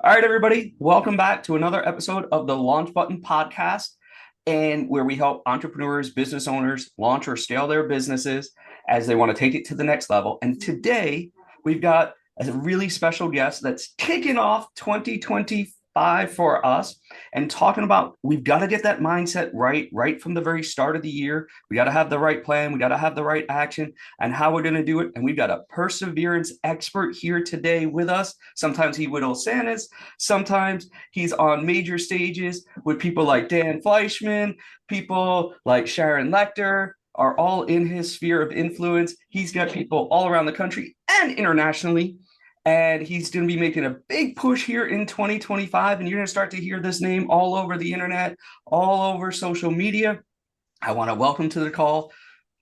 All right, everybody, welcome back to another episode of the Launch Button Podcast, and where we help entrepreneurs, business owners launch or scale their businesses as they want to take it to the next level. And today we've got a really special guest that's kicking off 2025 for us and talking about we've got to get that mindset right from the very start of the year. We got to have the right plan, we got to have the right action, and how we're going to do it. And we've got a perseverance expert here today with us. Sometimes he whittles Santas. Sometimes he's on major stages with people like Dan Fleischman, people like Sharon Lechter are all in his sphere of influence. He's got people all around the country and internationally. And he's going to be making a big push here in 2025. And you're going to start to hear this name all over the internet, all over social media. I want to welcome to the call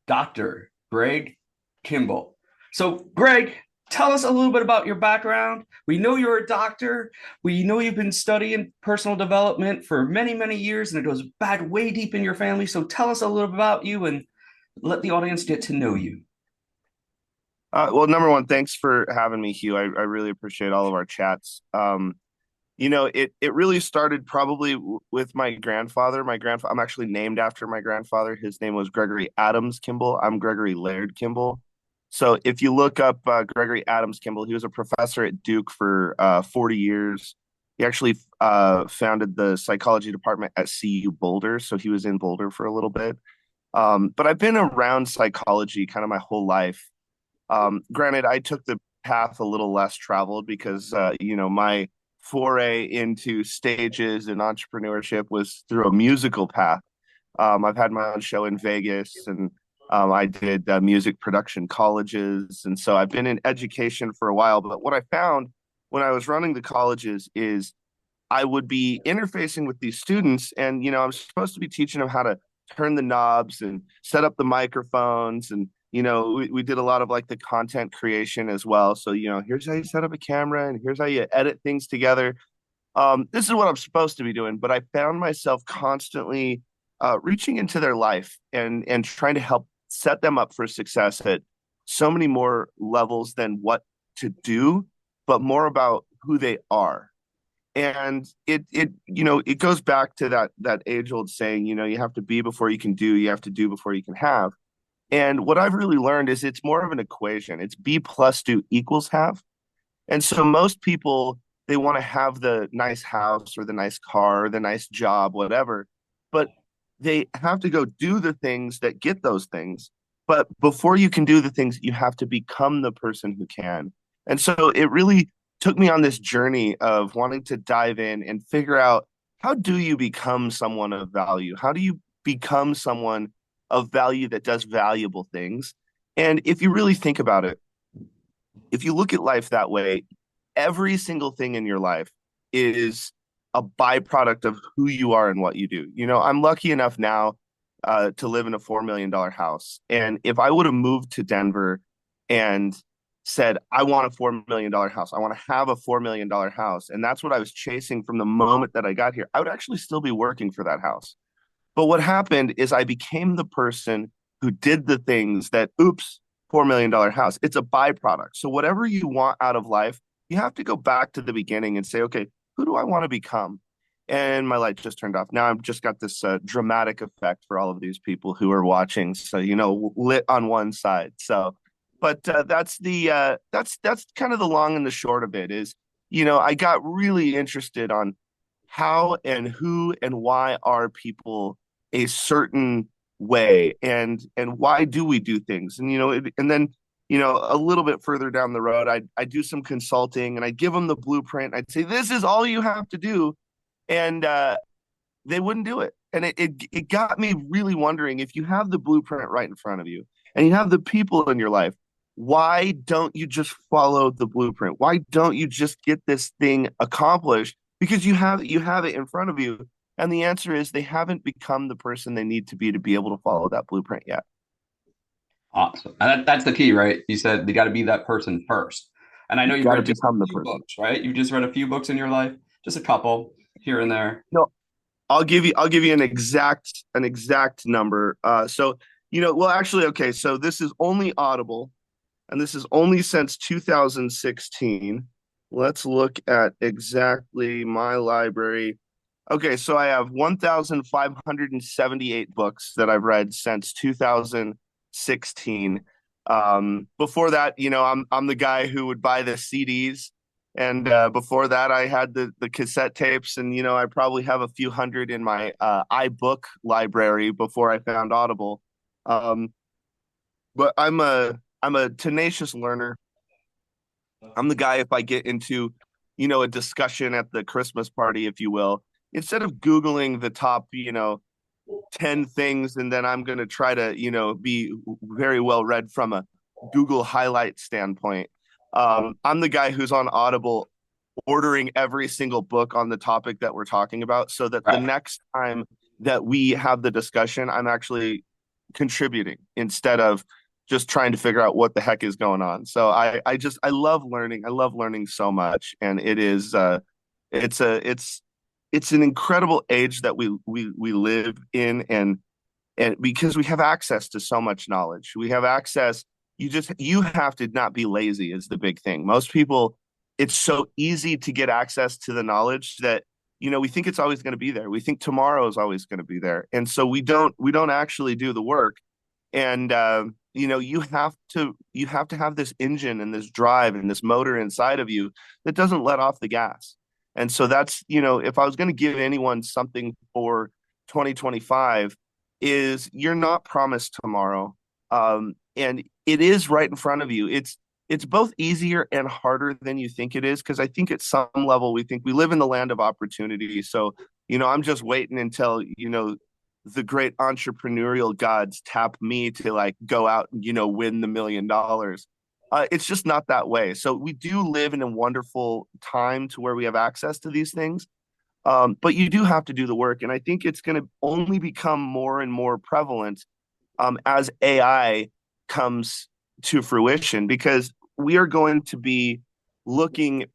Dr. Greg Kimble. So, Greg, tell us a little bit about your background. We know you're a doctor. We know you've been studying personal development for many, many years, and it goes back way deep in your family. So tell us a little bit about you and let the audience get to know you. Well, number one, thanks for having me, Hugh. I really appreciate all of our chats. It really started probably with my grandfather. I'm actually named after my grandfather. His name was Gregory Adams Kimble. I'm Gregory Laird Kimble. So if you look up Gregory Adams Kimble, he was a professor at Duke for 40 years. He actually founded the psychology department at CU Boulder, so he was in Boulder for a little bit. But I've been around psychology kind of my whole life. Granted, I took the path a little less traveled because, my foray into stages and entrepreneurship was through a musical path. I've had my own show in Vegas, and I did music production colleges. And so I've been in education for a while. But what I found when I was running the colleges is I would be interfacing with these students, and, I'm supposed to be teaching them how to turn the knobs and set up the microphones, and we did a lot of like the content creation as well. So, here's how you set up a camera and here's how you edit things together. This is what I'm supposed to be doing, but I found myself constantly reaching into their life and trying to help set them up for success at so many more levels than what to do, but more about who they are. And it goes back to that age old saying, you have to be before you can do, you have to do before you can have. And what I've really learned is it's more of an equation. It's be plus do equals have. And so most people, they want to have the nice house or the nice car or the nice job, whatever, but they have to go do the things that get those things. But before you can do the things, you have to become the person who can. And so it really took me on this journey of wanting to dive in and figure out, how do you become someone of value? How do you become someone of value that does valuable things? And if you really think about it, if you look at life that way, every single thing in your life is a byproduct of who you are and what you do. I'm lucky enough now to live in a $4 million house. And if I would have moved to Denver and said, I want a $4 million house, I want to have a $4 million house, and that's what I was chasing from the moment that I got here, I would actually still be working for that house. But what happened is I became the person who did the things that, oops, $4 million house. It's a byproduct. So whatever you want out of life, you have to go back to the beginning and say, okay, who do I want to become? And my light just turned off. Now I've just got this dramatic effect for all of these people who are watching. So, lit on one side. So, but that's kind of the long and the short of it is, I got really interested on how and who and why are people a certain way, and why do we do things, and then a little bit further down the road I do some consulting and I give them the blueprint. I'd say, this is all you have to do, and they wouldn't do it. And it got me really wondering, if you have the blueprint right in front of you and you have the people in your life, why don't you just follow the blueprint? Why don't you just get this thing accomplished? Because you have it in front of you. And the answer is, they haven't become the person they need to be able to follow that blueprint yet. Awesome. And that's the key, right? You said they got to be that person first. And I know You you've got to read just a become the few person. books, right? You've just read a few books in your life, just a couple here and there. No, I'll give you an exact number. Well, actually, okay. So this is only Audible, and this is only since 2016. Let's look at exactly my library. Okay, so I have 1,578 books that I've read since 2016. Before that, I'm the guy who would buy the CDs, and before that, I had the cassette tapes, and I probably have a few hundred in my iBook library before I found Audible. Um, but I'm a tenacious learner. I'm the guy if I get into, a discussion at the Christmas party, if you will, instead of Googling the top, 10 things, and then I'm going to try to, be very well read from a Google highlight standpoint. I'm the guy who's on Audible ordering every single book on the topic that we're talking about so that the Right. next time that we have the discussion, I'm actually contributing instead of just trying to figure out what the heck is going on. So I love learning. I love learning so much. And it's an incredible age that we live in, and because we have access to so much knowledge. We have access. You have to not be lazy is the big thing. Most people, it's so easy to get access to the knowledge that we think it's always going to be there. We think tomorrow is always going to be there, and so we don't actually do the work. And you have to have this engine and this drive and this motor inside of you that doesn't let off the gas. And so that's, if I was going to give anyone something for 2025, is you're not promised tomorrow. And it is right in front of you. It's both easier and harder than you think it is, because I think at some level we think we live in the land of opportunity. So, I'm just waiting until, the great entrepreneurial gods tap me to like go out and, win the $1 million. It's just not that way. So we do live in a wonderful time to where we have access to these things. But you do have to do the work. And I think it's going to only become more and more prevalent as AI comes to fruition, because we are going to be looking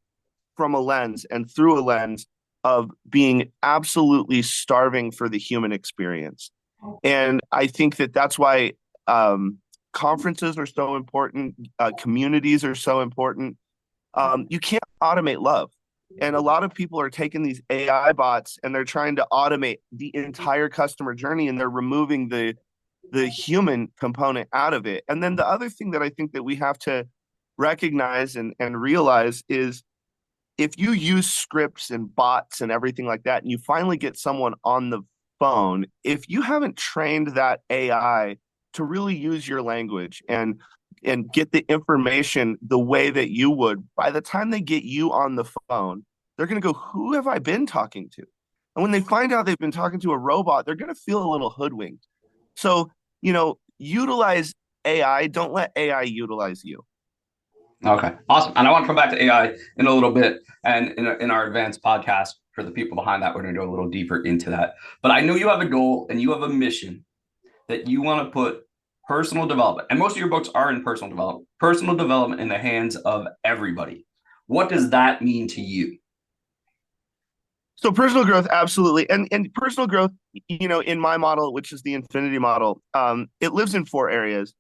from a lens and through a lens of being absolutely starving for the human experience. And I think that that's why conferences are so important, communities are so important. You can't automate love. And a lot of people are taking these AI bots and they're trying to automate the entire customer journey, and they're removing the human component out of it. And then the other thing that I think that we have to recognize and realize is, if you use scripts and bots and everything like that, and you finally get someone on the phone, if you haven't trained that AI to really use your language and get the information the way that you would, by the time they get you on the phone, they're going to go, who have I been talking to? And when they find out they've been talking to a robot, they're going to feel a little hoodwinked. So, utilize AI. Don't let AI utilize you. Okay, awesome. And I want to come back to AI in a little bit, and in our advanced podcast for the people behind that, we're going to go a little deeper into that. But I know you have a goal and you have a mission that you want to put personal development, and most of your books are in personal development in the hands of everybody. What does that mean to you? So personal growth, absolutely. And personal growth, in my model, which is the infinity model, it lives in four areas.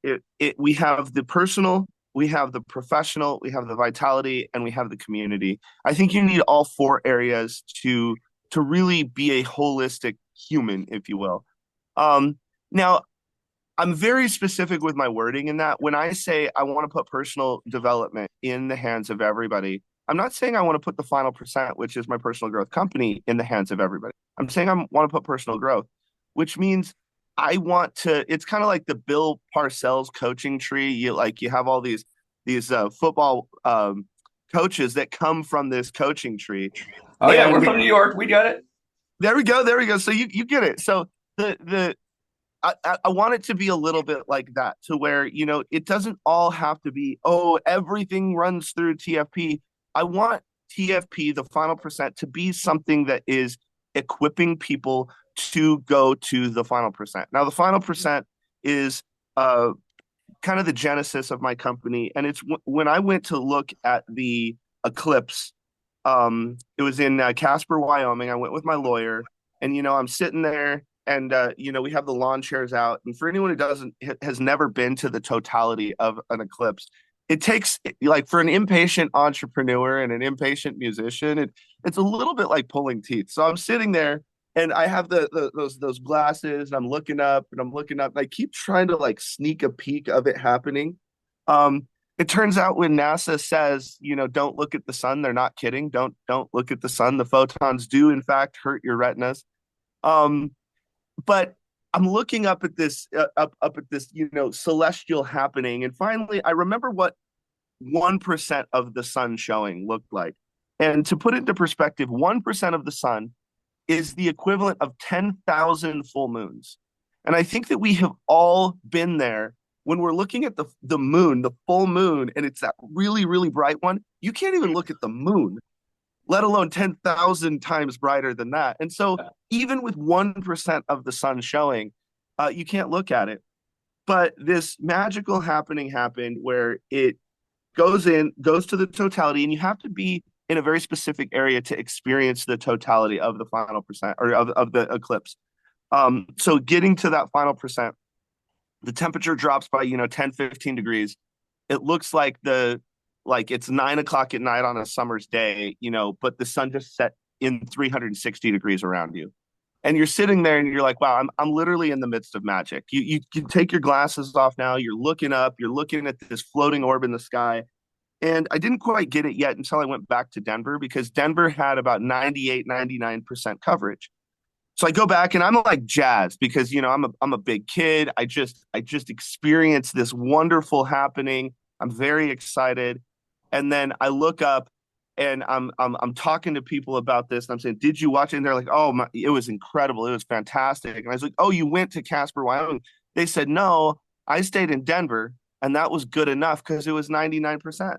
We have the personal, we have the professional, we have the vitality, and we have the community. I think you need all four areas to really be a holistic human, if you will. Now, I'm very specific with my wording in that when I say I want to put personal development in the hands of everybody, I'm not saying I want to put the final percent, which is my personal growth company, in the hands of everybody. I'm saying I want to put personal growth, which means I want to. It's kind of like the Bill Parcells coaching tree. You have all these football coaches that come from this coaching tree, Oh yeah, we're and from New York. We get it. there we go. So you get it. So the I want it to be a little bit like that, to where, it doesn't all have to be, oh, everything runs through TFP. I want TFP, the final percent, to be something that is equipping people to go to the final percent. Now, the final percent is kind of the genesis of my company. And it's when I went to look at the eclipse, it was in Casper, Wyoming. I went with my lawyer, and, I'm sitting there, and we have the lawn chairs out. And for anyone who has never been to the totality of an eclipse, it takes, like, for an impatient entrepreneur and an impatient musician, it's a little bit like pulling teeth. So I'm sitting there and I have those glasses and I'm looking up and I'm looking up. And I keep trying to like sneak a peek of it happening. Um, it turns out when NASA says, don't look at the sun, they're not kidding. Don't look at the sun. The photons do in fact hurt your retinas. Um, but I'm looking up at this up at this, celestial happening, and finally I remember what 1% of the sun showing looked like. And to put it into perspective, 1% of the sun is the equivalent of 10,000 full moons. And I think that we have all been there when we're looking at the moon, the full moon, and it's that really, really bright one. You can't even look at the moon, let alone 10,000 times brighter than that. And so even with 1% of the sun showing, you can't look at it. But this magical happening happened where it goes to the totality, and you have to be in a very specific area to experience the totality of the final percent, or of the eclipse. So getting to that final percent, the temperature drops by 10, 15 degrees. It looks like it's 9 o'clock at night on a summer's day, but the sun just set in 360 degrees around you. And you're sitting there and you're like, wow, I'm literally in the midst of magic. You can take your glasses off now. You're looking up, you're looking at this floating orb in the sky. And I didn't quite get it yet until I went back to Denver, because Denver had about 98, 99% coverage. So I go back and I'm like jazzed because, I'm a big kid. I just experienced this wonderful happening. I'm very excited. And then I look up and I'm talking to people about this. And I'm saying, did you watch it? And they're like, oh, it was incredible. It was fantastic. And I was like, oh, you went to Casper, Wyoming? They said, no, I stayed in Denver, and that was good enough because it was 99%.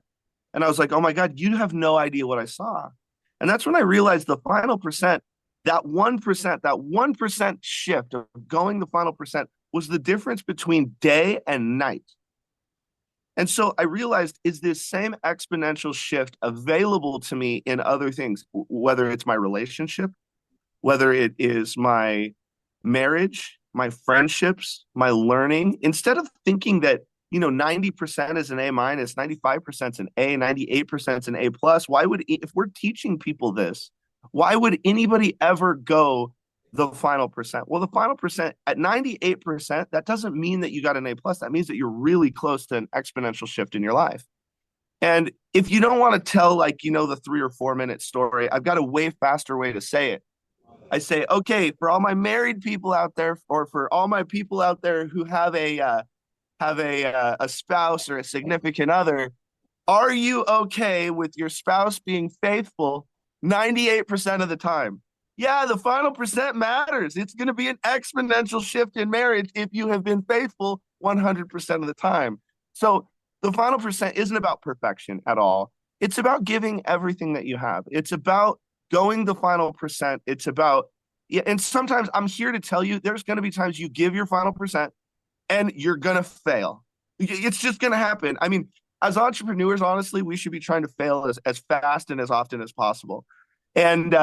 And I was like, oh my God, you have no idea what I saw. And that's when I realized the final percent, that 1% shift of going the final percent was the difference between day and night. And so I realized, is this same exponential shift available to me in other things, whether it's my relationship, whether it is my marriage, my friendships, my learning? Instead of thinking that, 90% is an A minus, 95% is an A, 98% is an A plus, if we're teaching people this, why would anybody ever go the final percent? Well, the final percent at 98%, that doesn't mean that you got an A plus. That means that you're really close to an exponential shift in your life. And if you don't want to tell, the 3 or 4 minute story, I've got a way faster way to say it. I say, okay, for all my married people out there, or for all my people out there who have a spouse or a significant other, are you okay with your spouse being faithful 98% of the time? Yeah, the final percent matters. It's going to be an exponential shift in marriage if you have been faithful 100% of the time. So the final percent isn't about perfection at all. It's about giving everything that you have. It's about going the final percent. It's about, yeah, and sometimes I'm here to tell you, there's going to be times you give your final percent and you're going to fail. It's just going to happen. I mean, as entrepreneurs, honestly, we should be trying to fail as fast and as often as possible. And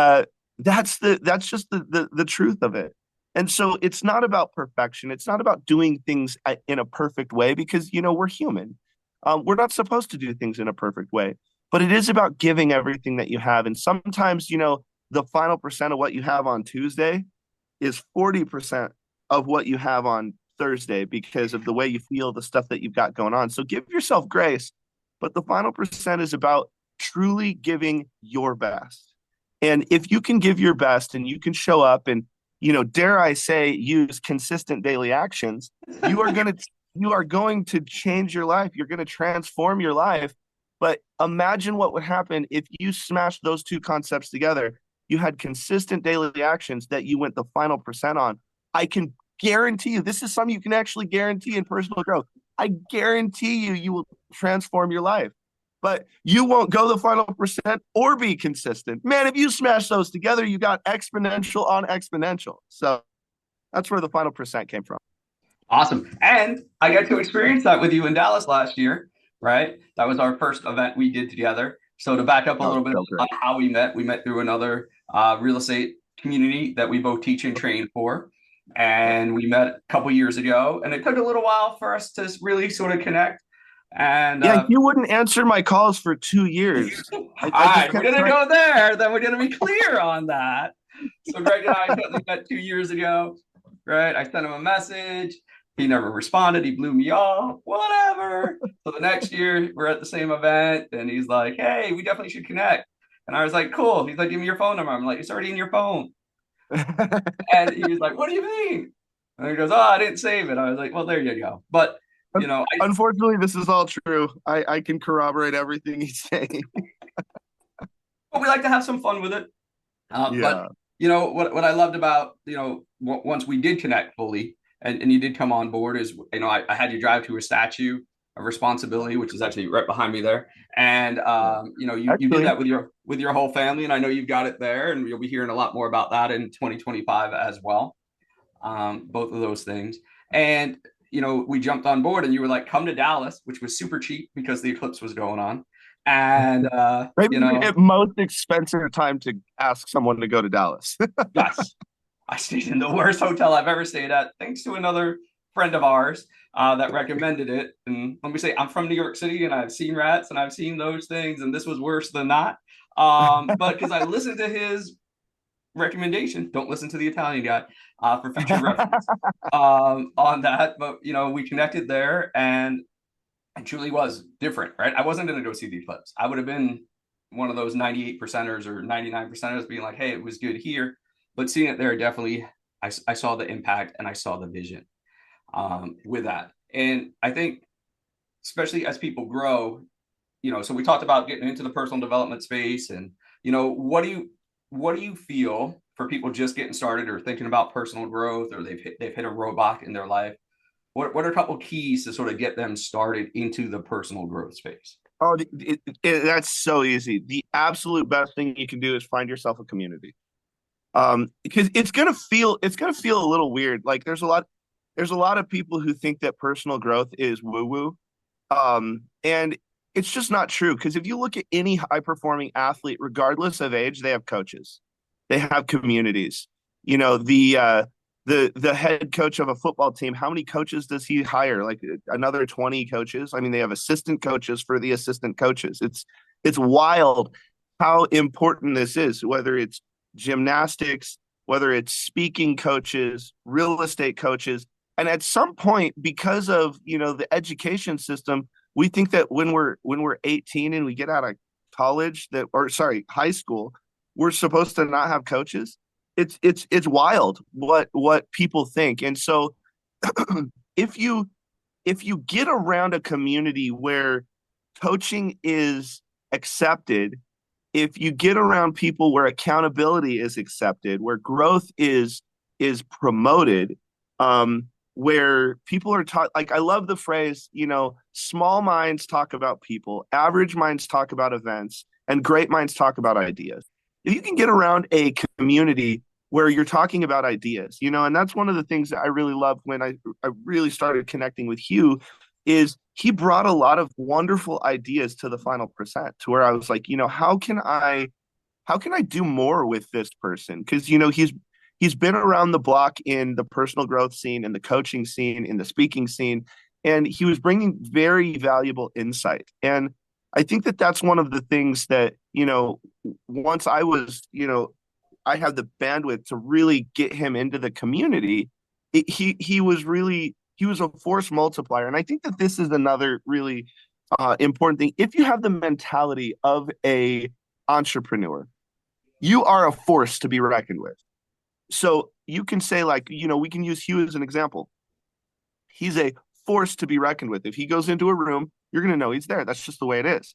that's just the truth of it. And so it's not about perfection. It's not about doing things in a perfect way, because, we're human. We're not supposed to do things in a perfect way, but it is about giving everything that you have. And sometimes, the final percent of what you have on Tuesday is 40% of what you have on Thursday, because of the way you feel, the stuff that you've got going on. So give yourself grace, but the final percent is about truly giving your best. And if you can give your best and you can show up and, dare I say, use consistent daily actions, you are going to change your life. You're going to transform your life. But imagine what would happen if you smashed those two concepts together. You had consistent daily actions that you went the final percent on. I can guarantee you, this is something you can actually guarantee in personal growth. I guarantee you will transform your life. But you won't go the final percent or be consistent. Man, if you smash those together, you got exponential on exponential. So that's where the final percent came from. Awesome. And I got to experience that with you in Dallas last year, right? That was our first event we did together. So to back up a little bit on how we met through another real estate community that we both teach and train for. And we met a couple years ago, and it took a little while for us to really sort of connect. And Yeah, you wouldn't answer my calls for 2 years. all I just right, we're kept gonna trying. go there. Then we're gonna be clear on that. So Greg and I totally met 2 years ago, right? I sent him a message. He never responded. He blew me off. Whatever. So the next year we're at the same event, and he's like, "Hey, we definitely should connect." And I was like, "Cool." He's like, "Give me your phone number." I'm like, "It's already in your phone." And he was like, "What do you mean?" And he goes, "Oh, I didn't save it." I was like, "Well, there you go." But Unfortunately, this is all true. I can corroborate everything he's saying. we like to have some fun with it. But Yeah. what I loved about once we did connect fully and you did come on board is I had you drive to a statue of responsibility, which is actually right behind me there, and Yeah. you did Actually, that with your whole family, and I know you've got it there, and you'll be hearing a lot more about that in 2025 as well. Both of those things, and we jumped on board, and you were like, "Come to Dallas," which was super cheap because the eclipse was going on, and maybe the most expensive time to ask someone to go to Dallas. yes, I stayed in the worst hotel I've ever stayed at, thanks to another friend of ours that recommended it. And let me say, I'm from New York City, and I've seen rats and I've seen those things, and this was worse than that. But because I listened to his recommendation, don't listen to the Italian guy for future reference on that. But we connected there, and it truly was different, right? I wasn't going to go see the eclipse. I would have been one of those 98 percenters or 99 percenters being like, hey, it was good here. But seeing it there, definitely, I saw the impact and I saw the vision with that. And I think, especially as people grow, so we talked about getting into the personal development space. And, what do you feel for people just getting started or thinking about personal growth, or they've hit a roadblock in their life? What are a couple keys to sort of get them started into the personal growth space? Oh, that's so easy. The absolute best thing you can do is find yourself a community. Because it's gonna feel a little weird. Like there's a lot of people who think that personal growth is woo woo. And it's just not true. Because if you look at any high performing athlete, regardless of age, they have coaches, they have communities. The head coach of a football team, how many coaches does he hire? Like another 20 coaches. I mean, they have assistant coaches for the assistant coaches. It's wild how important this is, whether it's gymnastics, whether it's speaking coaches, real estate coaches. And at some point, because of the education system, we think that when we're 18 and we get out of college, that or sorry, high school, we're supposed to not have coaches. It's wild what people think. And so if you get around a community where coaching is accepted, if you get around people where accountability is accepted, where growth is promoted, where people are taught, like I love the phrase, small minds talk about people, average minds talk about events, and great minds talk about ideas. If you can get around a community where you're talking about ideas, and that's one of the things that I really loved when I really started connecting with Hugh, is he brought a lot of wonderful ideas to the final percent, to where I was like, how can I do more with this person? Because he's been around the block in the personal growth scene, in the coaching scene, in the speaking scene, and he was bringing very valuable insight. And I think that that's one of the things that once I had the bandwidth to really get him into the community. He was a force multiplier, and I think that this is another really important thing. If you have the mentality of a entrepreneur, you are a force to be reckoned with. So you can say, like, we can use Hugh as an example. He's a force to be reckoned with. If he goes into a room, you're going to know he's there. That's just the way it is.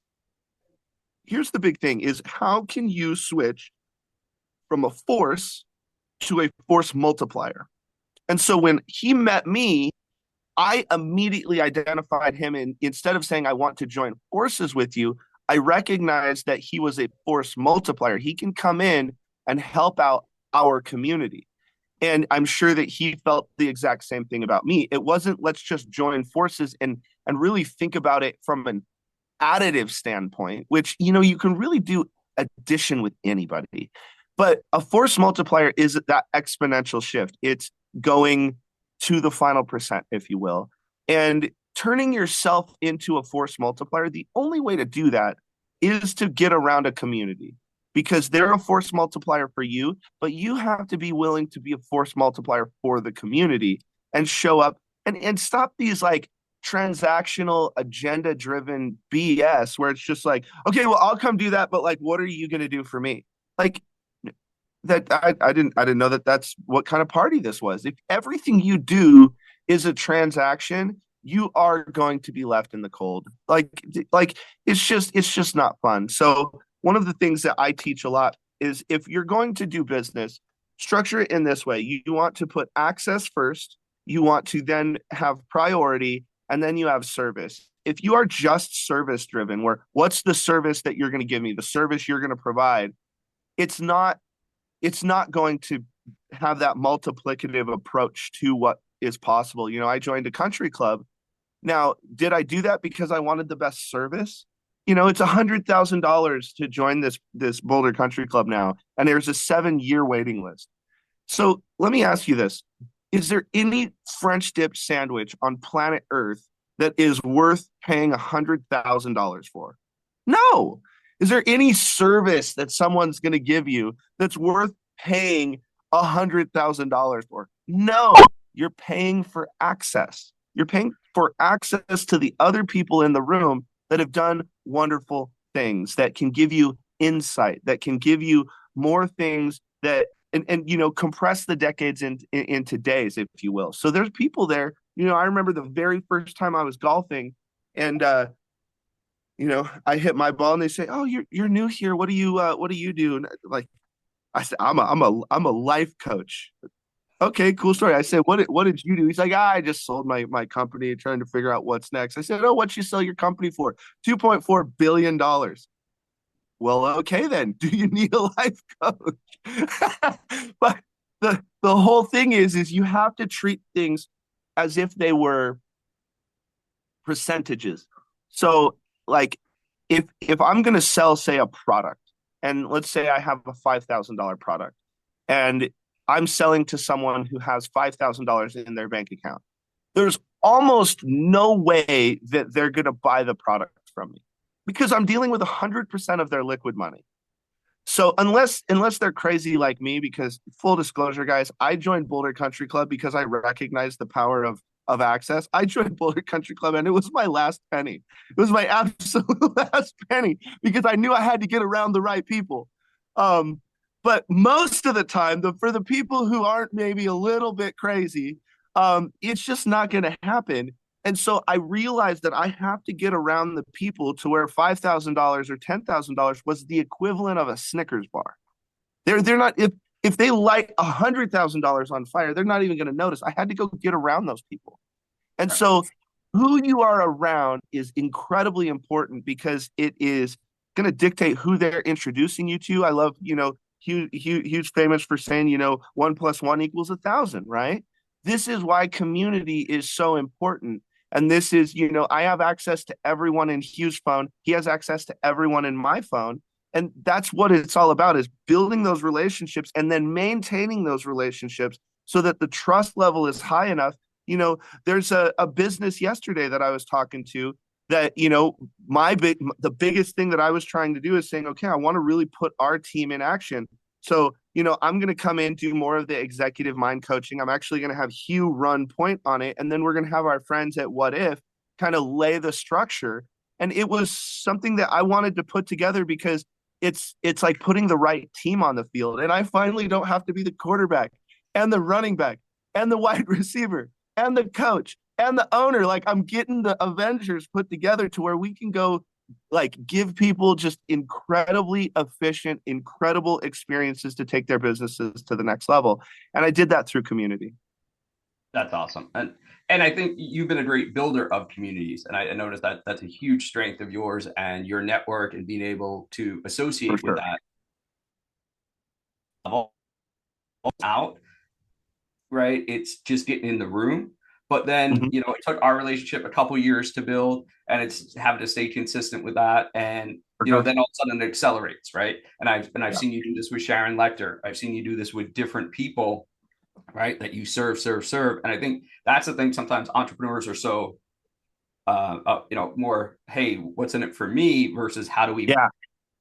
Here's the big thing: is how can you switch from a force to a force multiplier? And so when he met me, I immediately identified him, and instead of saying I want to join forces with you, I recognized that he was a force multiplier. He can come in and help out our community. And I'm sure that he felt the exact same thing about me. It wasn't let's just join forces and really think about it from an additive standpoint, which you can really do addition with anybody. But a force multiplier is that exponential shift. It's going to the final percent, if you will. And turning yourself into a force multiplier, the only way to do that is to get around a community because they're a force multiplier for you, but you have to be willing to be a force multiplier for the community and show up and stop these like transactional agenda driven BS where it's just like, okay, well, I'll come do that, but like, what are you going to do for me? Like, that I didn't know that that's what kind of party this was. If everything you do is a transaction, you are going to be left in the cold. Like it's just not fun. So one of the things that I teach a lot is if you're going to do business, structure it in this way. You want to put access first, you want to then have priority, and then you have service. If you are just service driven, where what's the service that you're going to give me, the service you're going to provide, it's not it's not going to have that multiplicative approach to what is possible. I joined a country club. Now, did I do that because I wanted the best service? It's $100,000 to join this Boulder Country Club now, and there's a 7-year waiting list. So let me ask you this: is there any French dip sandwich on planet Earth that is worth paying $100,000 for? No. Is there any service that someone's going to give you that's worth paying $100,000 for? No. You're paying for access. You're paying for access to the other people in the room that have done wonderful things, that can give you insight, that can give you more things that and compress the decades into days, if you will. So there's people there. I remember the very first time I was golfing, and I hit my ball, and they say, "Oh, you're new here. What do you do?" And like I said, I'm a life coach. Okay, cool story. I said, what did you do? He's like, I just sold my company, trying to figure out what's next. I said, oh, what'd you sell your company for? $2.4 billion. Well, okay then. Do you need a life coach? But the whole thing is you have to treat things as if they were percentages. So like if I'm gonna sell, say, a product, and let's say I have a $5,000 product, and I'm selling to someone who has $5,000 in their bank account, there's almost no way that they're going to buy the product from me because I'm dealing with 100% of their liquid money. So unless they're crazy like me, because full disclosure, guys, I joined Boulder Country Club because I recognized the power of access. I joined Boulder Country Club and it was my last penny. It was my absolute last penny because I knew I had to get around the right people. But most of the time, for the people who aren't maybe a little bit crazy, it's just not going to happen. And so I realized that I have to get around the people to where $5,000 or $10,000 was the equivalent of a Snickers bar. They're not, if they light $100,000 on fire, they're not even going to notice. I had to go get around those people. And so who you are around is incredibly important because it is going to dictate who they're introducing you to. I love, huge famous for saying, 1 + 1 = 1,000, right? This is why community is so important. And this is, I have access to everyone in Hugh's phone. He has access to everyone in my phone. And that's what it's all about, is building those relationships and then maintaining those relationships so that the trust level is high enough. There's a business yesterday that I was talking to that, the biggest thing that I was trying to do is saying, okay, I want to really put our team in action. So, I'm going to come in, do more of the executive mind coaching. I'm actually going to have Hugh run point on it. And then we're going to have our friends at What If kind of lay the structure. And it was something that I wanted to put together because it's like putting the right team on the field. And I finally don't have to be the quarterback and the running back and the wide receiver and the coach and the owner. Like, I'm getting the Avengers put together to where we can go like give people just incredibly efficient, incredible experiences to take their businesses to the next level. And I did that through community. That's awesome. And I think you've been a great builder of communities. And I noticed that that's a huge strength of yours and your network and being able to associate with that out, right? It's just getting in the room. But then, Mm-hmm. it took our relationship a couple years to build, and it's having to stay consistent with that. And, Sure. then all of a sudden it accelerates, right? And I've Yeah. seen you do this with Sharon Lecter. I've seen you do this with different people, right? That you serve. And I think that's the thing. Sometimes entrepreneurs are so more, hey, what's in it for me versus how do we Yeah,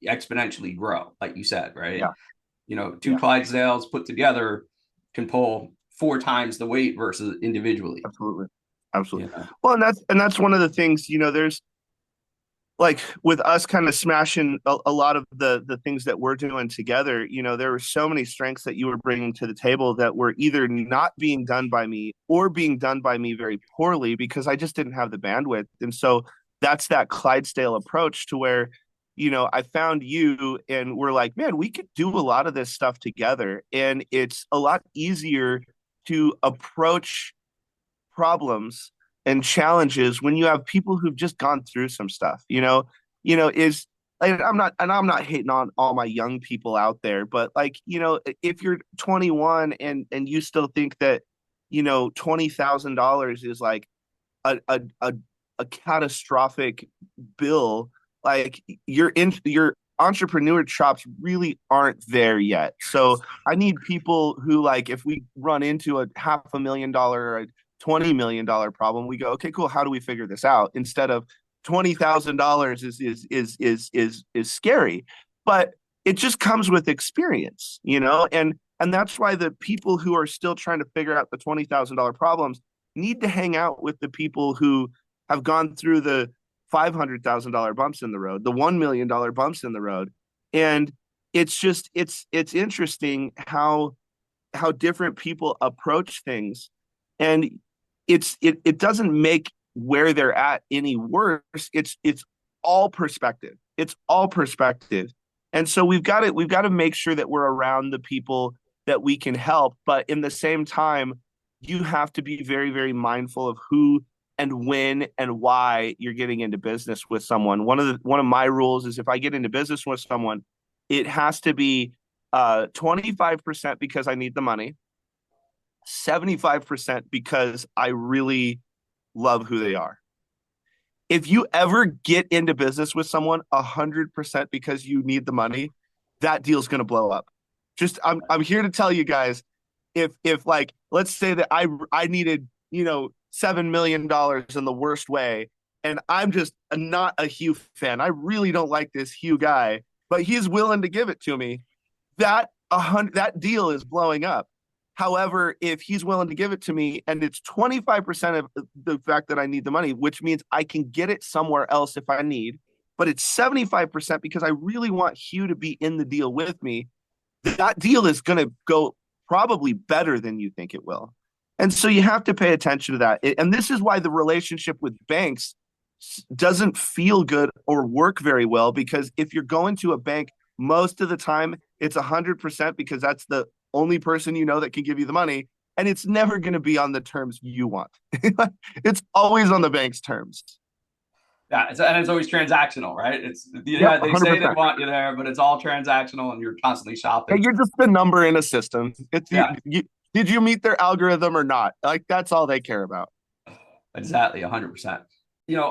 exponentially grow, like you said, right? yeah, Two yeah, Clydesdales put together can pull 4 times the weight versus individually. absolutely. Absolutely. Yeah. Well, and that's one of the things, there's like with us kind of smashing a lot of the things that we're doing together. There were so many strengths that you were bringing to the table that were either not being done by me or being done by me very poorly because I just didn't have the bandwidth. And so that's that Clydesdale approach to where, I found you and we're like, man, we could do a lot of this stuff together. And it's a lot easier to approach problems and challenges when you have people who've just gone through some stuff, is like, I'm not hating on all my young people out there, but like, if you're 21 and you still think that, $20,000 is like a catastrophic bill, like your entrepreneur chops really aren't there yet. So I need people who, like, if we run into a $500,000 or a $20 million problem, we go, okay, cool. How do we figure this out? Instead of $20,000 is scary, but it just comes with experience, and that's why the people who are still trying to figure out the $20,000 problems need to hang out with the people who have gone through the $500,000 bumps in the road, the $1 million bumps in the road, and it's interesting how different people approach things, and it doesn't make where they're at any worse. It's all perspective. It's all perspective, and so we've got to make sure that we're around the people that we can help, but in the same time, you have to be very, very mindful of who and when and why you're getting into business with someone. One of my rules is if I get into business with someone, it has to be 25% because I need the money, 75% because I really love who they are. If you ever get into business with someone 100% because you need the money, that deal's going to blow up. Just I'm here to tell you guys, if like, let's say that I needed, $7 million in the worst way, and I'm just not a Hugh fan. I really don't like this Hugh guy, but he's willing to give it to me. That deal is blowing up. However, if he's willing to give it to me and it's 25% of the fact that I need the money, which means I can get it somewhere else if I need, but it's 75% because I really want Hugh to be in the deal with me, that deal is going to go probably better than you think it will. And so you have to pay attention to that. And this is why the relationship with banks doesn't feel good or work very well, because if you're going to a bank, most of the time it's 100% because that's the only person that can give you the money. And it's never going to be on the terms you want. It's always on the bank's terms. Yeah, and it's always transactional, right? Yep, They say they 100%. want you there, but it's all transactional, and you're constantly Hey, shopping. you're just the number in a system. Yeah, Did you meet their algorithm or not? Like, that's all they care about. exactly, 100%.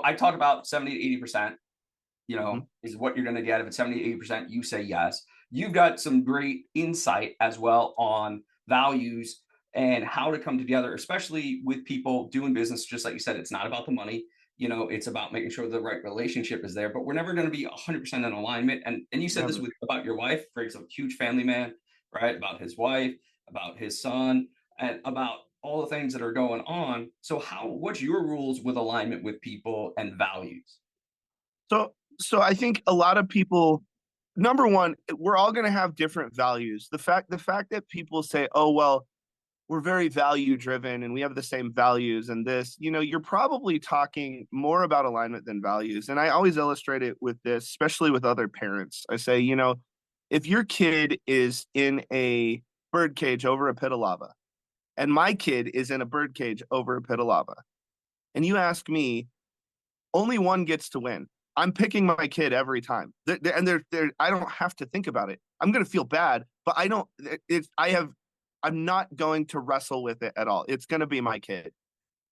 I talk about 70 to 80%. Mhm. Is what you're going to get. If it's 70 to 80%, you say yes. You've got some great insight as well on values and how to come together, especially with people doing business. Just like you said, it's not about the money. It's about making sure the right relationship is there, but we're never going to be 100% in alignment. And you said this Never. about your wife. Greg's a huge family man, right? About his wife, about his son, and about all the things that are going on. So what's your rules with alignment with people and values? So I think a lot of people, number one, we're all going to have different values. The fact that people say, "Oh, well, we're very value driven and we have the same values," and this, you're probably talking more about alignment than values. And I always illustrate it with this, especially with other parents. I say, if your kid is in a bird cage over a pit of lava, and my kid is in a bird cage over a pit of lava, and you ask me, only one gets to win. I'm picking my kid every time, and I don't have to think about it. I'm going to feel bad, but I don't. I'm not going to wrestle with it at all. It's going to be my kid.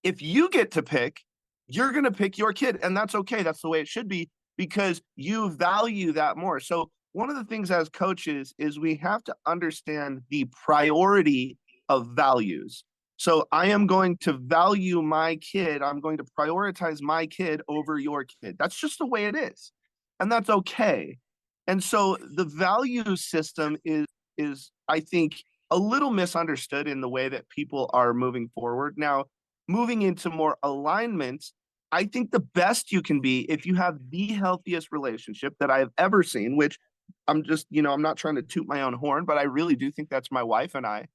If you get to pick, you're going to pick your kid, and that's okay. That's the way it should be because you value that more. So one of the things as coaches is we have to understand the priority of values. So I am going to value my kid. I'm going to prioritize my kid over your kid. That's just the way it is. And that's okay. And so the value system is I think a little misunderstood in the way that people are moving forward. Now, moving into more alignment, I think the best you can be if you have the healthiest relationship that I have ever seen, which I'm just, I'm not trying to toot my own horn, but I really do think that's my wife and I.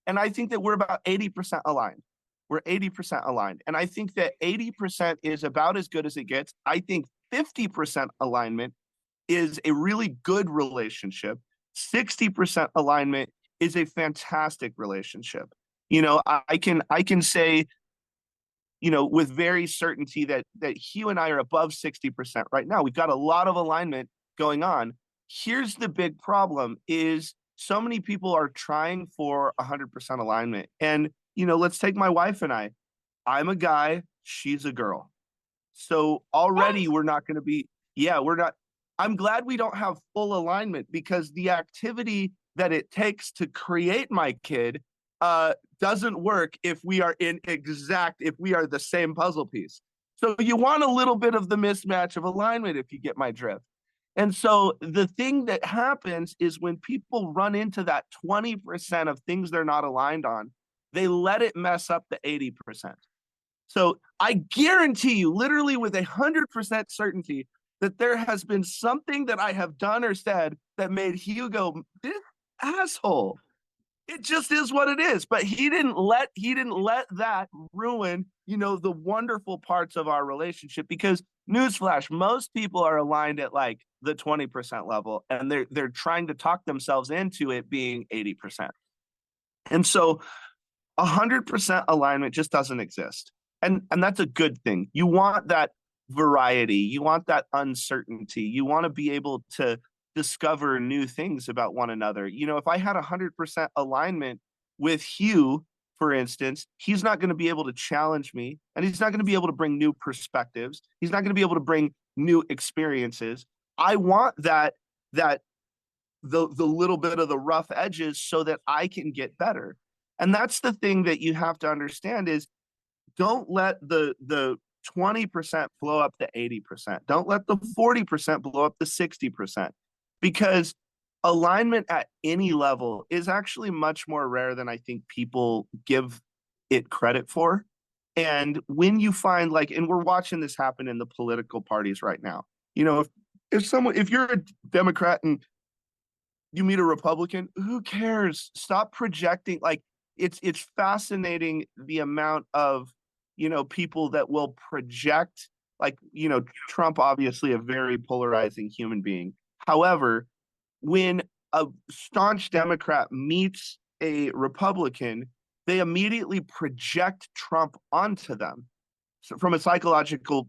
And I think that we're about 80% aligned. We're 80% aligned. And I think that 80% is about as good as it gets. I think 50% alignment is a really good relationship. 60% alignment is a fantastic relationship. I can say, with very certainty that Hugh and I are above 60% right now. We've got a lot of alignment going on. Here's the big problem is so many people are trying for 100% alignment. And, let's take my wife and I. I'm a guy, she's a girl. So What? already we're not going to be, yeah, we're not. I'm glad we don't have full alignment because the activity that it takes to create my kid doesn't work if we are if we are the same puzzle piece. So you want a little bit of the mismatch of alignment if you get my drift. And so the thing that happens is when people run into that 20% of things they're not aligned on, they let it mess up the 80%. So I guarantee you, literally with 100% certainty, that there has been something that I have done or said that made Hugo this asshole. It just is what it is. But he didn't let that ruin, the wonderful parts of our relationship because newsflash, most people are aligned at like the 20% level and they're trying to talk themselves into it being 80%. And so 100% alignment just doesn't exist. And that's a good thing. You want that variety, you want that uncertainty, you want to be able to discover new things about one another. If I had 100% alignment with Hugh, for instance, he's not going to be able to challenge me and he's not going to be able to bring new perspectives. He's not going to be able to bring new experiences. I want that the little bit of the rough edges so that I can get better. And that's the thing that you have to understand is don't let the 20% blow up the 80%. Don't let the 40% blow up the 60% because alignment at any level is actually much more rare than I think people give it credit for. And when you find and we're watching this happen in the political parties right now, if you're a Democrat and you meet a Republican, who cares? Stop projecting. It's fascinating the amount of people that will project Trump, obviously a very polarizing human being. However, when a staunch Democrat meets a Republican, they immediately project Trump onto them. So from a psychological,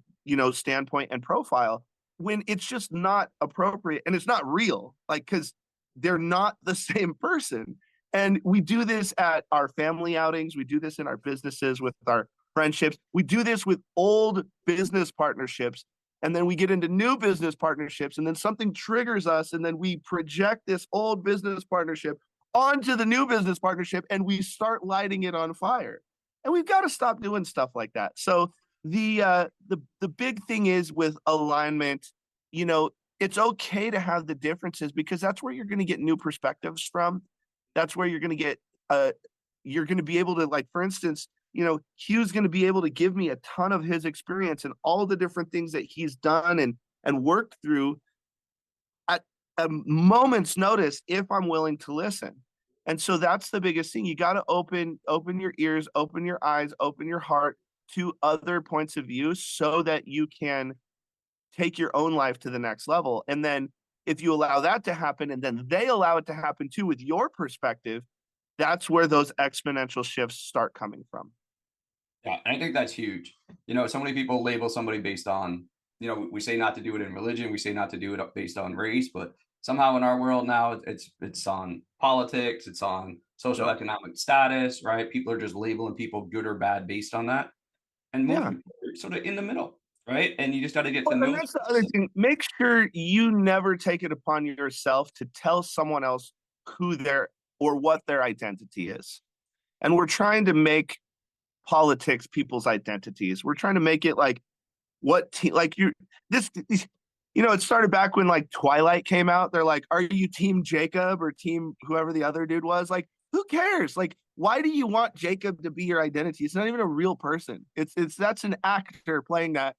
standpoint and profile, when it's just not appropriate and it's not real, because they're not the same person. And we do this at our family outings. We do this in our businesses with our friendships. We do this with old business partnerships. And then we get into new business partnerships. And then something triggers us. And then we project this old business partnership onto the new business partnership and we start lighting it on fire. And we've got to stop doing stuff like that. So the big thing is with alignment, it's okay to have the differences because that's where you're going to get new perspectives from. That's where you're going to get you're going to be able to, for instance, Hugh's going to be able to give me a ton of his experience and all the different things that he's done and worked through at a moment's notice if I'm willing to listen. And so that's the biggest thing. You got to open your ears, open your eyes, open your heart to other points of view so that you can take your own life to the next level. And then if you allow that to happen and then they allow it to happen too with your perspective, that's where those exponential shifts start coming from. Yeah, and I think that's huge. So many people label somebody based on, we say not to do it in religion, we say not to do it based on race, but somehow in our world now it's on politics, it's on social economic status, right? People are just labeling people good or bad based on that. And most Yeah. people are sort of in the middle, right? And you just got to get to Well, and know. that's the other thing. Make sure you never take it upon yourself to tell someone else who their or what their identity is. And we're trying to make politics people's identities. We're trying to make it like like you this it started back when like Twilight came out. They're like, are you team Jacob or team whoever the other dude was? Like, who cares? Like, why do you want Jacob to be your identity? It's not even a real person. It's that's an actor playing that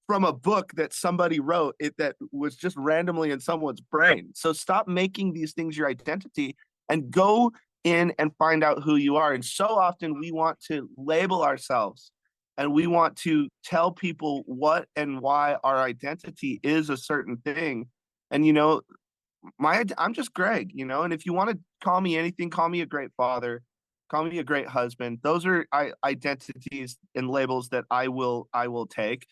from a book that somebody wrote it that was just randomly in someone's brain. So stop making these things your identity and go in and find out who you are. And so often we want to label ourselves and we want to tell people what and why our identity is a certain thing. And I'm just Greg, and if you want to call me anything, call me a great father, call me a great husband. Those are identities and labels that I will take.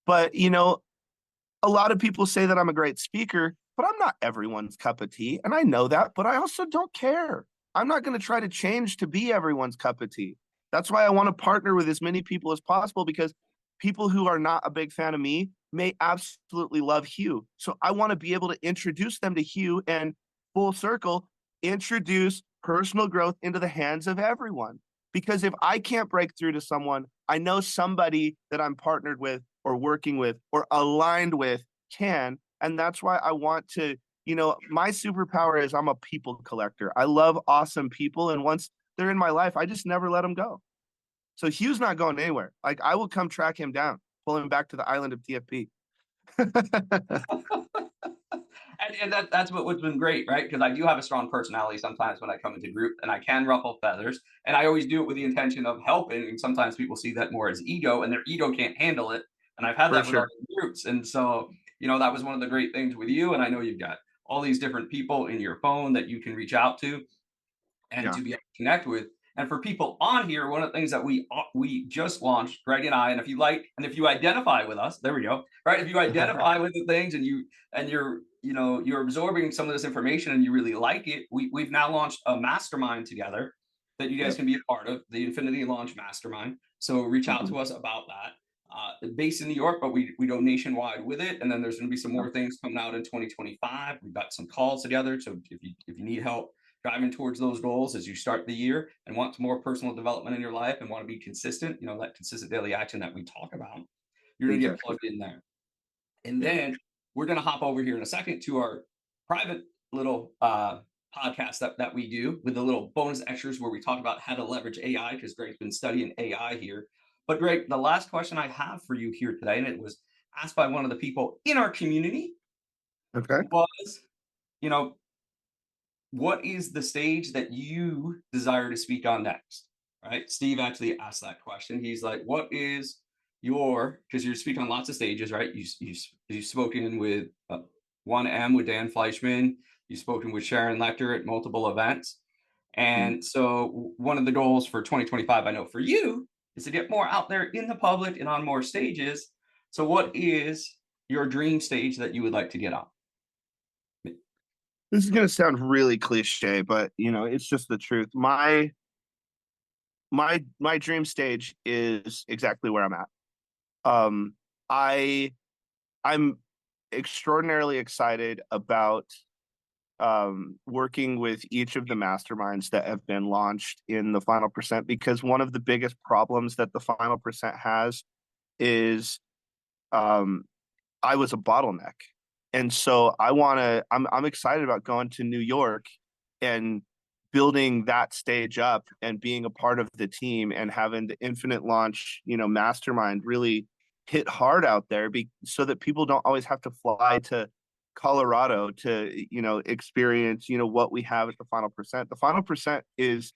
But a lot of people say that I'm a great speaker, but I'm not everyone's cup of tea, and I know that, but I also don't care. I'm not going to try to change to be everyone's cup of tea. That's why I want to partner with as many people as possible, because people who are not a big fan of me may absolutely love Hugh. So I want to be able to introduce them to Hugh and full circle, introduce personal growth into the hands of everyone. Because if I can't break through to someone, I know somebody that I'm partnered with or working with or aligned with can. And that's why I want to, my superpower is I'm a people collector. I love awesome people. And once they're in my life, I just never let them go. So Hugh's not going anywhere. Like, I will come track him down, pull him back to the island of TFP. And that's what's been great, right? Because I do have a strong personality sometimes when I come into group, and I can ruffle feathers, and I always do it with the intention of helping. And sometimes people see that more as ego, and their ego can't handle it. And I've had For that with other sure. groups, and so that was one of the great things with you. And I know you've got all these different people in your phone that you can reach out to and Yeah. to be able to connect with. And for people on here, one of the things that we just launched, Greg and I, and if you like, and if you identify with us, there we go, right? If you identify with the things and you're absorbing some of this information and you really like it, we've now launched a mastermind together that you guys Yep. can be a part of, the Infinity Launch Mastermind. So reach out Mhm. to us about that. Based in New York, but we go nationwide with it. And then there's going to be some Yep. more things coming out in 2025. We've got some calls together. So if you need help driving towards those goals as you start the year and want some more personal development in your life and want to be consistent, that consistent daily action that we talk about, you're going to get Exactly. plugged in there. And Yeah. then we're going to hop over here in a second to our private little podcast that we do with the little bonus extras where we talk about how to leverage AI, because Greg's been studying AI here. But Greg, the last question I have for you here today, and it was asked by one of the people in our community, Okay. was, you know, what is the stage that you desire to speak on next? Right? Steve actually asked that question. He's like, what is because you're speaking on lots of stages, right? You've spoken with 1M with Dan Fleischman. You've spoken with Sharon Lecter at multiple events. Mhm. And so one of the goals for 2025, I know for you, is to get more out there in the public and on more stages. So what is your dream stage that you would like to get on? This is going to sound really cliche, but it's just the truth. My dream stage is exactly where I'm at. Um, I I'm extraordinarily excited about working with each of the masterminds that have been launched in the Final Percent, because one of the biggest problems that the Final Percent has is um, I was a bottleneck. And so I'm excited about going to New York and building that stage up and being a part of the team and having the Infinite Launch, mastermind really hit hard out there so that people don't always have to fly to Colorado to, experience, what we have at the Final Percent. The Final Percent is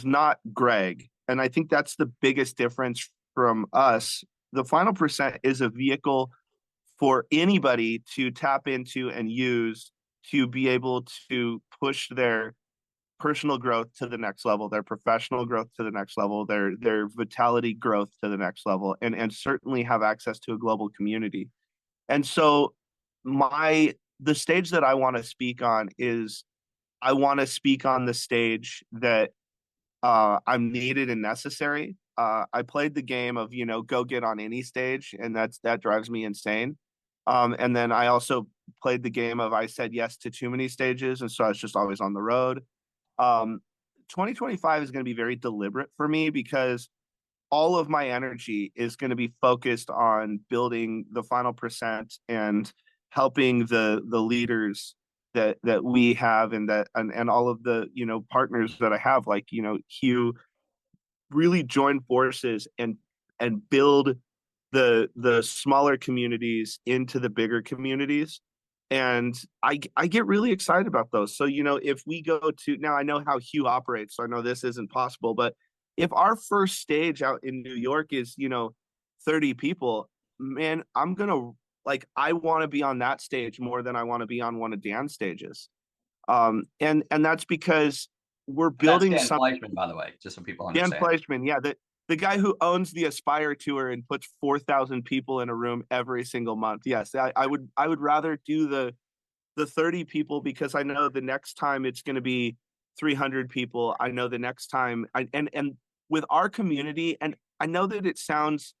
not Greg. And I think that's the biggest difference from us. The Final Percent is a vehicle for anybody to tap into and use to be able to push their personal growth to the next level, their professional growth to the next level, their vitality growth to the next level, and certainly have access to a global community. And so the stage that I want to speak on is I want to speak on the stage that I'm needed and necessary. I played the game of, go get on any stage, and that drives me insane. And then I also played the game of I said yes to too many stages, and so I was just always on the road. Um, 2025 is going to be very deliberate for me because all of my energy is going to be focused on building the final percent and helping the leaders that we have, and all of the partners that I have, like Hugh, really join forces and build the smaller communities into the bigger communities. And I get really excited about those. So if we go to, now I know how Hugh operates, so I know this isn't possible, but if our first stage out in New York is 30 people, man, I'm gonna, like, I want to be on that stage more than I want to be on one of Dan's stages. And that's because we're And that's building Dan some. Fleischman, by the way, just so people Dan understand. Fleischman, yeah, the guy who owns the Aspire tour and puts 4,000 people in a room every single month. Yes, I would rather do the 30 people, because I know the next time it's going to be 300 people. I know the next time, and with our community, and I know that it sounds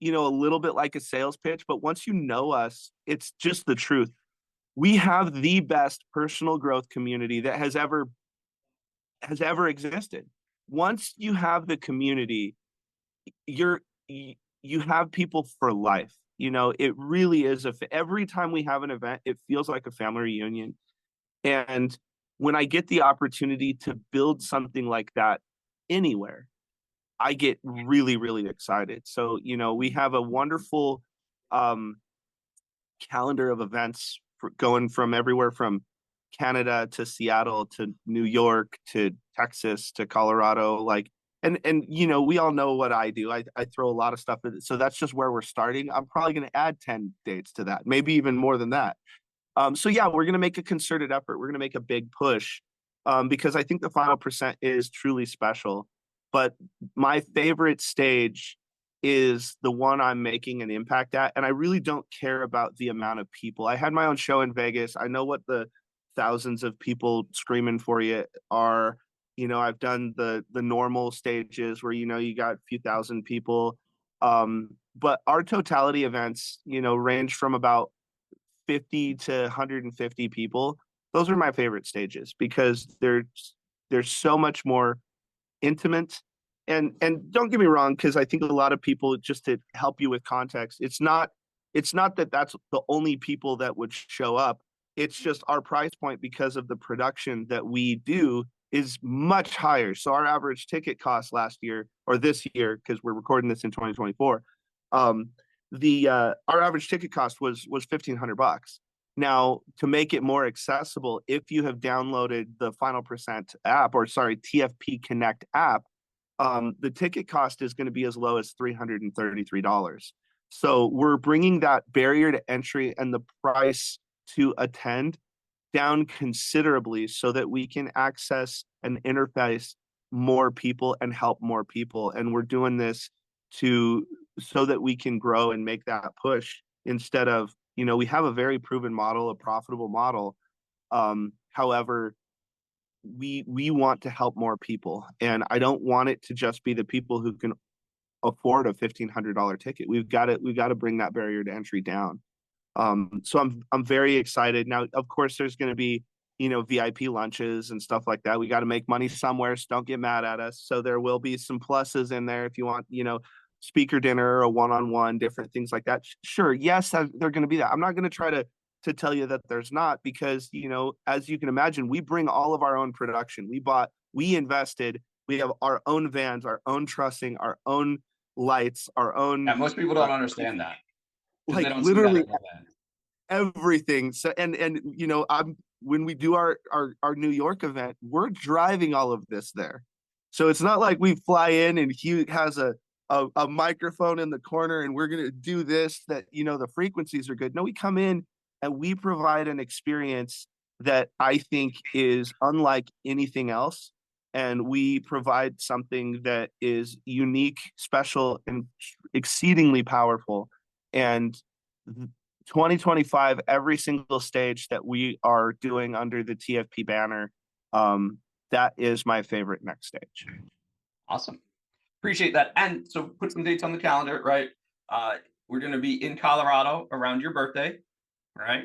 a little bit like a sales pitch, but once you know us, it's just the truth. We have the best personal growth community that has ever existed. Once you have the community, you're you have people for life. It really is every time we have an event, it feels like a family reunion. And when I get the opportunity to build something like that anywhere, I get really, really excited. So, we have a wonderful um, calendar of events going from everywhere from Canada to Seattle to New York to Texas to Colorado. Like, and we all know what I do. I throw a lot of stuff at it. So that's just where we're starting. I'm probably going to add 10 dates to that, maybe even more than that. So yeah, we're going to make a concerted effort. We're going to make a big push, because I think the final percent is truly special. But my favorite stage is the one I'm making an impact at, and I really don't care about the amount of people. I had my own show in Vegas. I know what the thousands of people screaming for you are. I've done the normal stages where you got a few thousand people. But our totality events, range from about 50 to 150 people. Those are my favorite stages because there's so much more intimate. And don't get me wrong, because I think a lot of people, just to help you with context, it's not that that's the only people that would show up. It's just our price point, because of the production that we do, is much higher. So our average ticket cost last year, or this year, because we're recording this in 2024, um, the our average ticket cost was $1,500. Now, to make it more accessible, if you have downloaded the Final Percent app, or sorry, TFP Connect app, the ticket cost is going to be as low as $333. So we're bringing that barrier to entry and the price to attend down considerably, so that we can access and interface more people and help more people. And we're doing this to so that we can grow and make that push, instead of, we have a very proven model, a profitable model. However, we want to help more people, and I don't want it to just be the people who can afford a $1,500 ticket. We've got to bring that barrier to entry down. So I'm very excited. Now, of course, there's going to be VIP lunches and stuff like that. We got to make money somewhere, so don't get mad at us. So there will be some pluses in there if you want, speaker dinner or a one-on-one, different things like that. Sure, yes, they're going to be that. I'm not going to try to tell you that there's not, because as you can imagine, we bring all of our own production. We invested. We have our own vans, our own trussing, our own lights, our Yeah, own most people don't understand that because they like don't see that literally at the event. everything. So and I'm when we do our New York event, we're driving all of this there. So it's not like we fly in and Hugh has a microphone in the corner and we're gonna do this, that the frequencies are good. No, we come in and we provide an experience that I think is unlike anything else. And we provide something that is unique, special, and exceedingly powerful. And 2025, every single stage that we are doing under the TFP banner, that is my favorite next stage. Awesome. Appreciate that. And so put some dates on the calendar, right? We're going to be in Colorado around your birthday, right?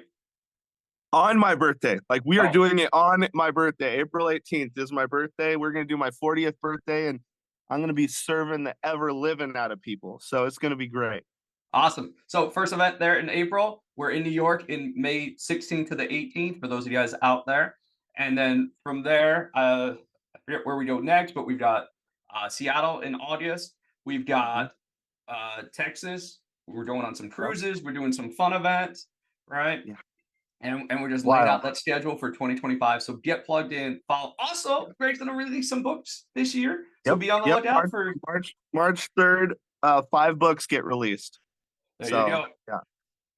On my birthday, like we are Oh, doing it on my birthday. April 18th is my birthday. We're going to do my 40th birthday. And I'm going to be serving the ever living out of people. So it's going to be great. Awesome. So first event there in April. We're in New York in May 16th to the 18th for those of you guys out there. And then from there, I forget where we go next, but we've got Seattle in August. We've Mm-hmm. got Texas. We're going on some Yep. cruises. We're doing some fun events, right? Yeah. And we're just laying Wild. out that schedule for 2025. So get plugged in. Follow. Also, Greg's going to release some books this year. So Yep. be on the Yep. lookout for. March 3rd, 5 books get released. There you So go. yeah,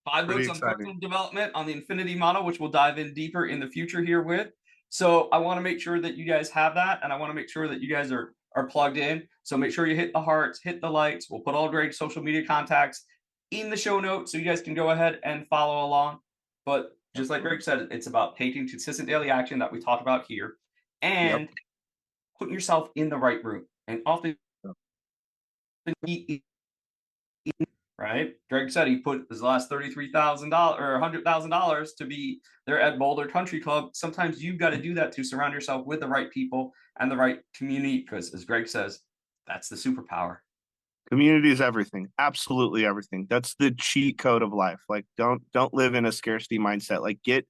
5 books pretty on exciting. personal development on the infinity model, which we'll dive in deeper in the future here with. So I want to make sure that you guys have that, and I want to make sure that you guys are plugged in. So make sure you hit the hearts, hit the likes. We'll put all Greg's social media contacts in the show notes so you guys can go ahead and follow along. But just like Greg said, it's about taking consistent daily action that we talked about here Yep. and putting yourself in the right room. And often, right? Greg said he put his last $33,000 or $100,000 to be there at Boulder Country Club. Sometimes you've got to do that to surround yourself with the right people and the right community, because as Greg says, that's the superpower. Community is everything. Absolutely everything. That's the cheat code of life. Like don't live in a scarcity mindset. Like get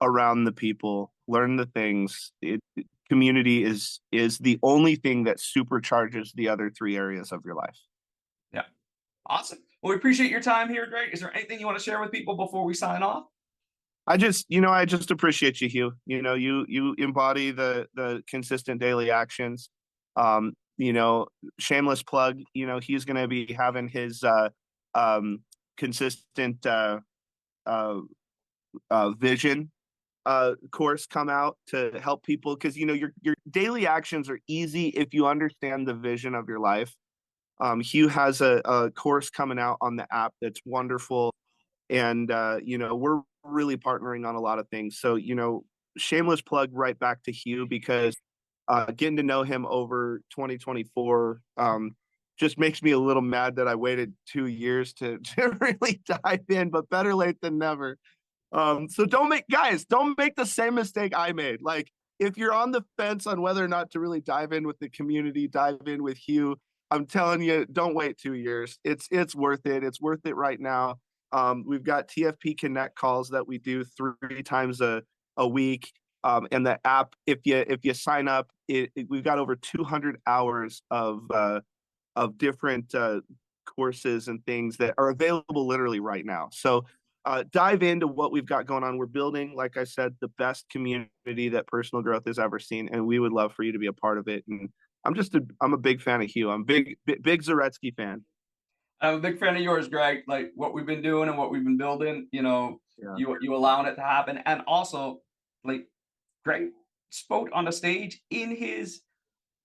around the people, learn the things. Community is the only thing that supercharges the other three areas of your life. Yeah. Awesome. Well, we appreciate your time here, Greg. Is there anything you want to share with people before we sign off? I just appreciate you, Hugh. You embody the consistent daily actions. Shameless plug, he's going to be having his um, consistent uh, vision course come out to help people because your daily actions are easy if you understand the vision of your life. Hugh has a course coming out on the app that's wonderful, and we're really partnering on a lot of things. So shameless plug right back to Hugh because getting to know him over 2024 just makes me a little mad that I waited 2 years to really dive in, but better late than never. So don't make the same mistake I made. Like if you're on the fence on whether or not to really dive in with the community, dive in with Hugh. I'm telling you, don't wait 2 years. It's worth it. It's worth it right now. We've got TFP Connect calls that we do 3 times a week. And the app, if you sign up, we've got over 200 hours of different courses and things that are available literally right now. So dive into what we've got going on. We're building, like I said, the best community that personal growth has ever seen, and we would love for you to be a part of it. And I'm a big fan of Hugh. I'm a big Zaretsky fan. I'm a big fan of yours, Greg. Like what we've been doing and what we've been building, Yeah. you allowing it to happen. And also, like Greg spoke on the stage in his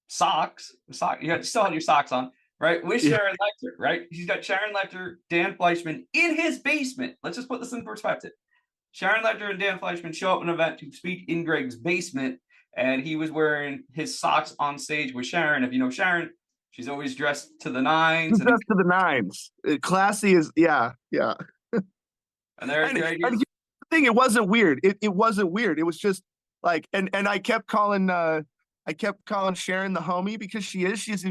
socks. You still had your socks on, right? With Yeah. Sharon Lecter, right? He's got Sharon Lecter, Dan Fleischman in his basement. Let's just put this in perspective. Sharon Lecter and Dan Fleischman show up at an event to speak in Greg's basement, and he was wearing his socks on stage with Sharon. If you know Sharon, she's always dressed to the nines, Just to the nines. Classy is yeah, yeah. and there's Greg. And the thing, it wasn't weird. It wasn't weird. It was just like, and I kept calling Sharon the homie because she's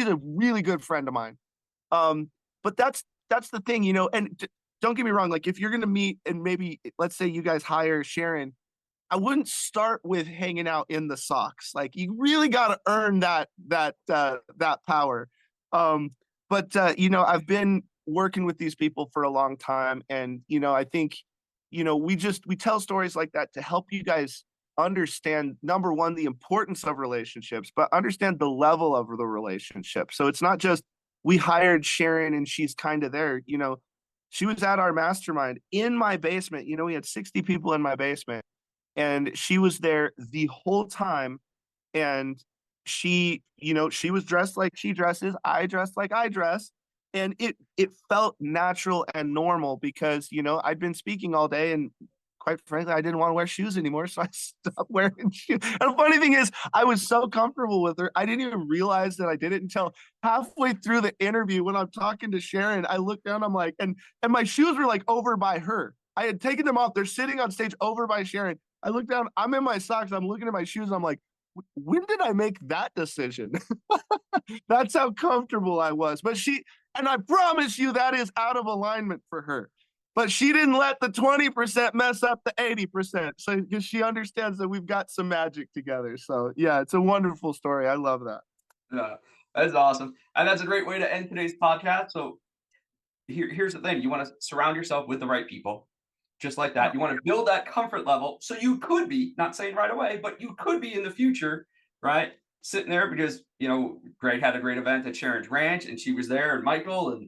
a really good friend of mine. But that's the thing, and don't get me wrong. Like if you're gonna meet and maybe let's say you guys hire Sharon, I wouldn't start with hanging out in the socks. Like you really got to earn that power. But I've been working with these people for a long time, and I think we tell stories like that to help you guys understand number one the importance of relationships, but understand the level of the relationship. So it's not just we hired Sharon and she's kind of there. She was at our mastermind in my basement. We had 60 people in my basement and she was there the whole time. And she was dressed like she dresses, I dressed like I dress, and it felt natural and normal because I'd been speaking all day, and quite frankly I didn't want to wear shoes anymore, so I stopped wearing shoes. And the funny thing is I was so comfortable with her I didn't even realize that I did it until halfway through the interview. When I'm talking to Sharon, I look down, I'm like, and my shoes were like over by her. I had taken them off, they're sitting on stage over by Sharon. I look down, I'm in my socks, I'm looking at my shoes, I'm like, when did I make that decision? That's how comfortable I was. And I promise you that is out of alignment for her. But she didn't let the 20% mess up the 80%. So because she understands that we've got some magic together. So yeah, it's a wonderful story. I love that. Yeah, that's awesome. And that's a great way to end today's podcast. So here's the thing. You want to surround yourself with the right people. Just like that. You want to build that comfort level. So you could be, not saying right away, but you could be in the future, right? Sitting there because, Greg had a great event at Sharon's Ranch and she was there, and Michael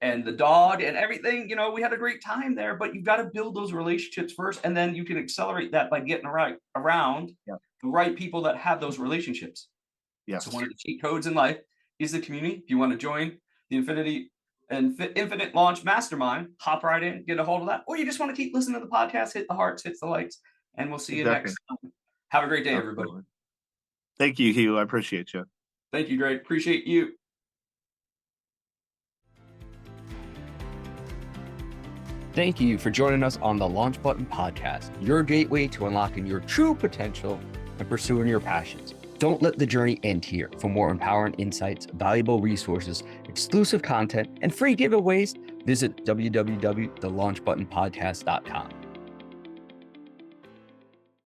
and the dog and everything. We had a great time there, but you've got to build those relationships first. And then you can accelerate that by getting around the right people that have those relationships. Yes. So one of the cheat codes in life is the community. If you want to join the Infinite Launch Mastermind, hop right in, get a hold of that. Or you just want to keep listening to the podcast, hit the hearts, hit the likes, and we'll see you next time. Have a great day, everybody. Thank you, Hugh. I appreciate you. Thank you, Greg. Appreciate you. Thank you for joining us on the Launch Button Podcast, your gateway to unlocking your true potential and pursuing your passions. Don't let the journey end here. For more empowering insights, valuable resources, exclusive content, and free giveaways, visit www.thelaunchbuttonpodcast.com.